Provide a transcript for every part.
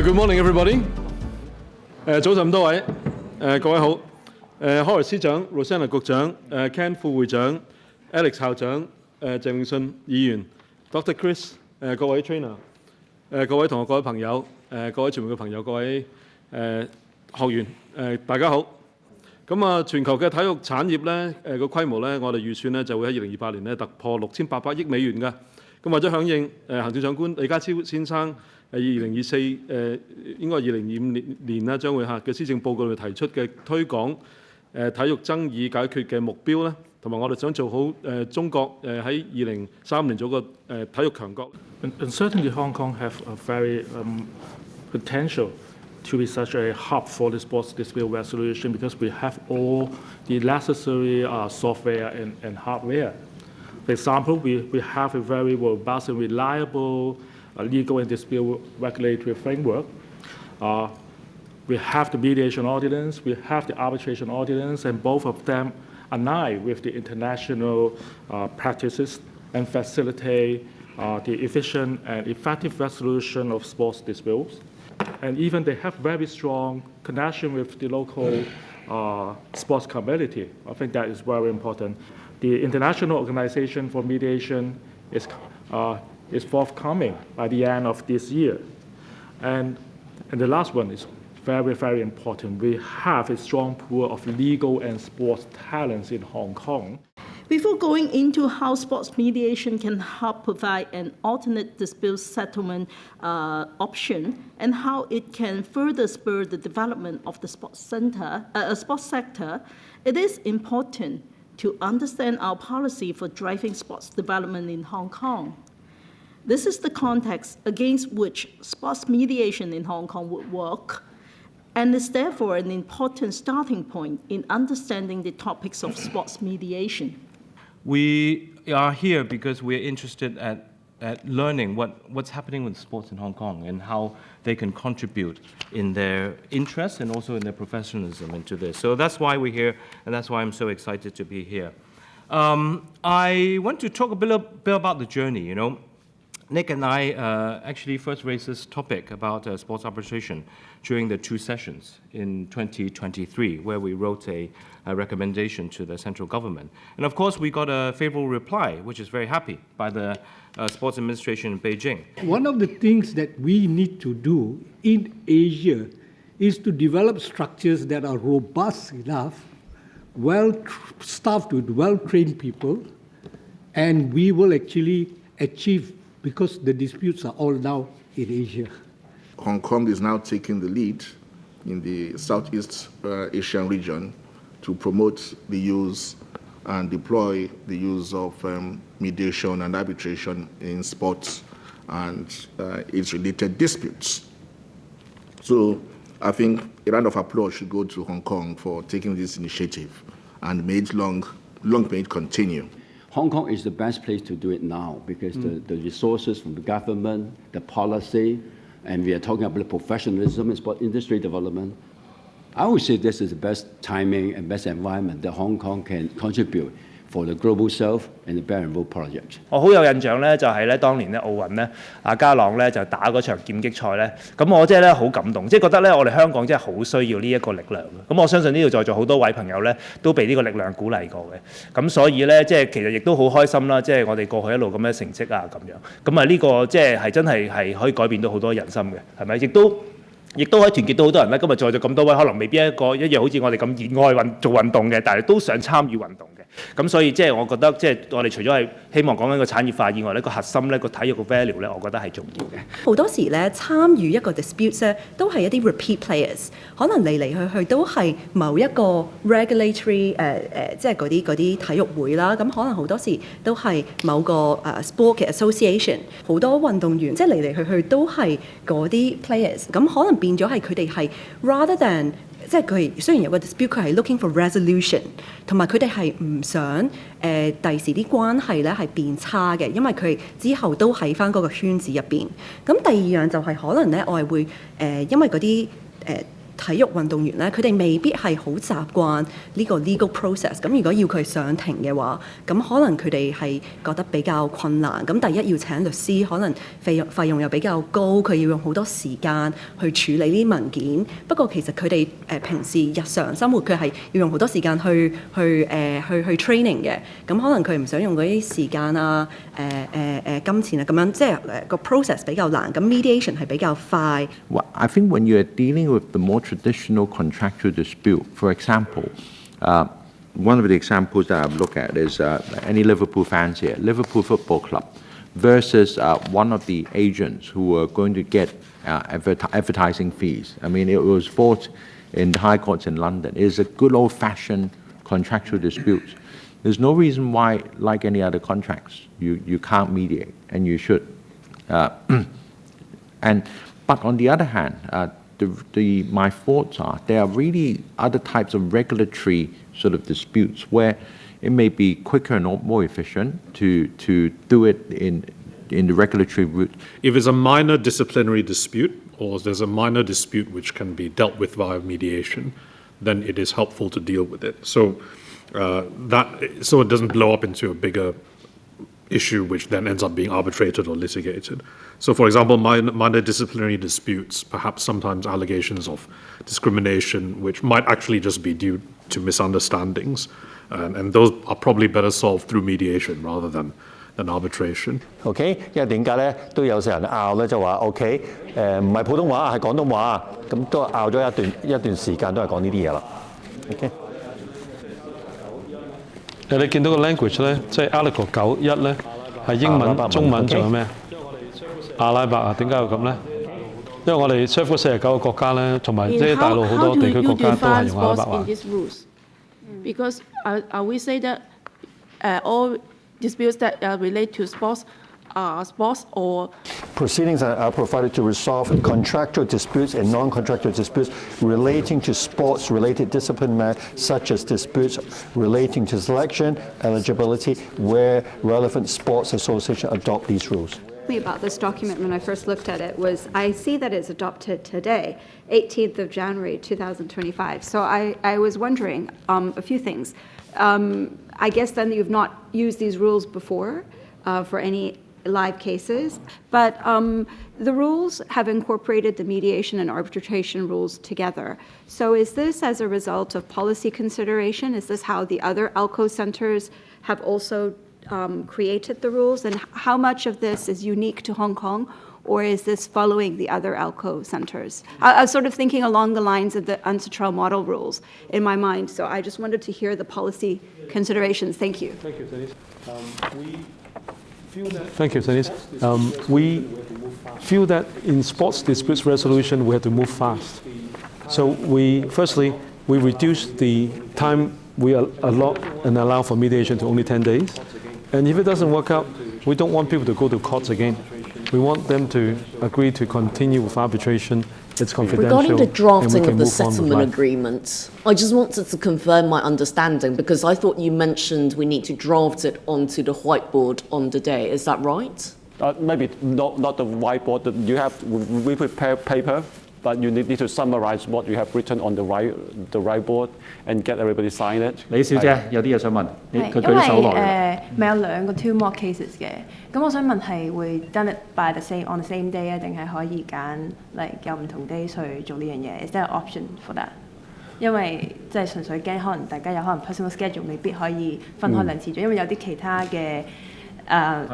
Good morning, everybody. 早晨咁多位，各位好。Horace 司長、Rosanna 局長、Ken 副會長、Alex 校長、鄭永信議員、Dr. Chris、各位 trainer、各位同學、各位朋友、各位傳媒嘅朋友、各位學員，大家好。咁啊，全球嘅體育產業咧，個規模咧，我哋預算咧就會喺2028年咧突破6800億美元嘅。咁或者響應行政長官李家超先生2024應該係2025年啦，將會嘅施政報告裏提出嘅推廣體育爭議解決嘅目標咧，同埋我哋想做好中國喺2035年做個體育強國。And certainly Hong Kong have a very potential to be such a hub for the sports dispute resolution because we have all the necessary software and hardware. For example, we have a very robust and reliable legal and dispute regulatory framework. We have the mediation ordinance, we have the arbitration ordinance, and both of them align with the international practices and facilitate the efficient and effective resolution of sports disputes. And even they have very strong connection with the local sports community. I think that is very important. The International Organization for Mediation is forthcoming by the end of this year. And the last one is very, very important. We have a strong pool of legal and sports talents in Hong Kong. Before going into how sports mediation can help provide an alternate dispute settlement option and how it can further spur the development of the sports sector, it is important to understand our policy for driving sports development in Hong Kong. This is the context against which sports mediation in Hong Kong would work, and is therefore an important starting point in understanding the topics of sports mediation. We are here because we're interested at learning what's happening with sports in Hong Kong and how they can contribute in their interest and also in their professionalism into this. So that's why we're here, and that's why I'm so excited to be here. I want to talk a bit about the journey, you know. Nick and I actually first raised this topic about sports arbitration during the 2 sessions in 2023, where we wrote a recommendation to the central government. And of course, we got a favorable reply, which is very happy, by the sports administration in Beijing. One of the things that we need to do in Asia is to develop structures that are robust enough, well-staffed with well-trained people, and we will actually achieve, because the disputes are all now in Asia. Hong Kong is now taking the lead in the Southeast Asian region to promote the use and deploy the use of mediation and arbitration in sports and its related disputes. So I think a round of applause should go to Hong Kong for taking this initiative and may it continue. Hong Kong is the best place to do it now because the resources from the government, the policy, and we are talking about professionalism and sport industry development. I would say this is the best timing and best environment that Hong Kong can contribute for the Global South and the Belt and Road project. 我好有印象咧，就係咧當年咧奧運咧，阿家朗咧就打嗰場劍擊賽咧，咁我即係咧好感動，即係覺得咧我哋香港真係好需要呢一個力量嘅。咁我相信呢度在座好多位朋友咧都被呢個力量鼓勵過嘅。咁所以咧即係其實亦都好開心啦，即係我哋過去一路咁嘅成績啊咁樣。咁啊呢個即係真係可以改變到好多人心嘅，係咪？亦都可以團結到好多人咧。今日在座咁多位，可能未必一樣好似我哋咁熱愛做運動嘅，但係都想參與運動嘅。咁所以即係我覺得即係我哋除咗係希望講緊個產業化以外咧，個核心咧個體育個 value 咧，我覺得係重要嘅。好多時咧參與一個 dispute 咧，都係一啲 repeat players， 可能嚟去都係某一個 regulatory 即係嗰啲體育會啦。咁可能好多時都係某個sport 嘅 association， 好多運動員即係嚟去都係嗰啲 players。咁可能變咗係佢哋係 rather than 即係佢雖然有個 dispute， 佢係 looking for resolution， 同埋佢哋係唔想第時啲關係咧係變差嘅，因為佢之後都喺翻嗰個圈子入邊。咁第二樣就係可能咧，我係會因為嗰啲體育運動員咧，佢哋未必係好習慣呢個 legal process。咁如果要佢上庭嘅話，咁可能佢哋係覺得比較困難。咁第一要請律師，可能費用又比較高，佢要用好多時間去處理呢啲文件。不過其實佢哋平時日常生活佢係要用好多時間去 training 嘅。咁可能佢唔想用嗰啲時間啊、金錢啊咁樣，即係個 process 比較難。咁 mediation 係比較快。Well, I think when you are dealing with the more traditional contractual dispute, for example, one of the examples that I've looked at is any Liverpool fans here, Liverpool Football Club versus one of the agents who are going to get advertising fees. I mean, it was fought in the High Courts in London. It is a good old-fashioned contractual dispute. There's no reason why, like any other contracts, you can't mediate, and you should. But on the other hand, my thoughts are there are really other types of regulatory sort of disputes where it may be quicker and more efficient to do it in the regulatory route. If it's a minor disciplinary dispute or there's a minor dispute which can be dealt with via mediation, then it is helpful to deal with it. So it doesn't blow up into a bigger issue which then ends up being arbitrated or litigated. So for example, minor disciplinary disputes, perhaps sometimes allegations of discrimination, which might actually just be due to misunderstandings, and those are probably better solved through mediation rather than arbitration. OK， 因為點解咧都有時人拗咧就話 OK， 唔係普通話係廣東話，咁都拗咗一段時間都係講呢啲嘢啦。OK。你見到個 language 咧，即係 AALCO-91咧，係英文、中文仲有咩？阿拉伯啊，點解會咁咧？因為我哋 serve 嗰49個國家咧，同埋即係大陸好多地區國家都係用阿拉伯話。Because we say that all disputes that relate to sports or proceedings are provided to resolve contractual disputes and non-contractual disputes relating to sports-related discipline matters, such as disputes relating to selection, eligibility, where relevant sports associations adopt these rules. About this document when I first looked at it was I see that it's adopted today, 18th of January 2025. So I was wondering a few things. I guess then you've not used these rules before for any live cases, but the rules have incorporated the mediation and arbitration rules together. So is this as a result of policy consideration? Is this how the other AALCO centers have also created the rules? And how much of this is unique to Hong Kong, or is this following the other AALCO centers? I was sort of thinking along the lines of the UNCITRAL model rules in my mind, so I just wanted to hear the policy considerations. Thank you. Thank you, Denise. Thank you, Denise. We feel that in sports disputes resolution, we have to move fast. So firstly, we reduce the time we allot and allow for mediation to only 10 days. And if it doesn't work out, we don't want people to go to courts again. We want them to agree to continue with arbitration. It's confidential. Regarding the drafting of the settlement agreement, I just wanted to confirm my understanding because I thought you mentioned we need to draft it onto the whiteboard on the day. Is that right? Maybe not the whiteboard. We prepare paper, but you need to summarize what you have written on the whiteboard and get everybody sign it. 李小姐有啲嘢想問，佢舉咗手來。咪有兩個 two mock cases 嘅，咁我想問係會 done it by on the same day 啊，定係可以揀有唔同 days 去做呢樣嘢？Is there an option for that？因為即係純粹驚可能大家有可能 personal schedule 未必可以分開兩次做，因為有啲其他嘅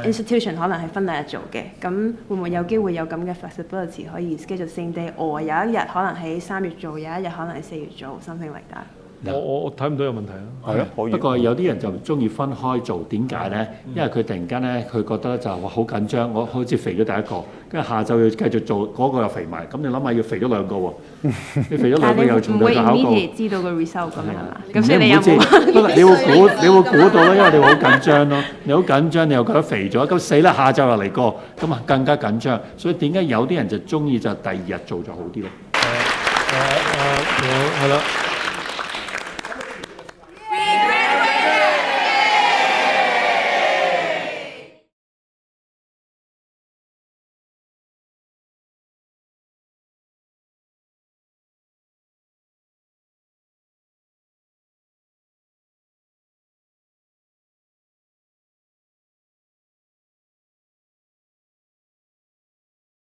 institution 可能係分兩日做嘅，咁會唔會有機會有咁嘅 flexibility 可以 schedule same day，或有一日可能喺3月做，有一日可能喺4月做 something like that？我睇唔到有問題啊。係咯，不過有啲人就中意分開做，點解咧？因為佢突然間咧，佢覺得就話好緊張，我好似肥咗第一個，跟住下晝要繼續做，嗰個又肥埋，咁你諗下要肥咗兩個喎，你肥咗兩個又重兩個考過。但係你唔會 immediate 知道個 result 咁樣係嘛？咁所以你有冇？你會估到啦，因為你好緊張咯，你好緊張，你又覺得肥咗，咁死啦，下晝又嚟過，咁啊更加緊張，所以點解有啲人就中意就第二日做就好啲咯？係啦。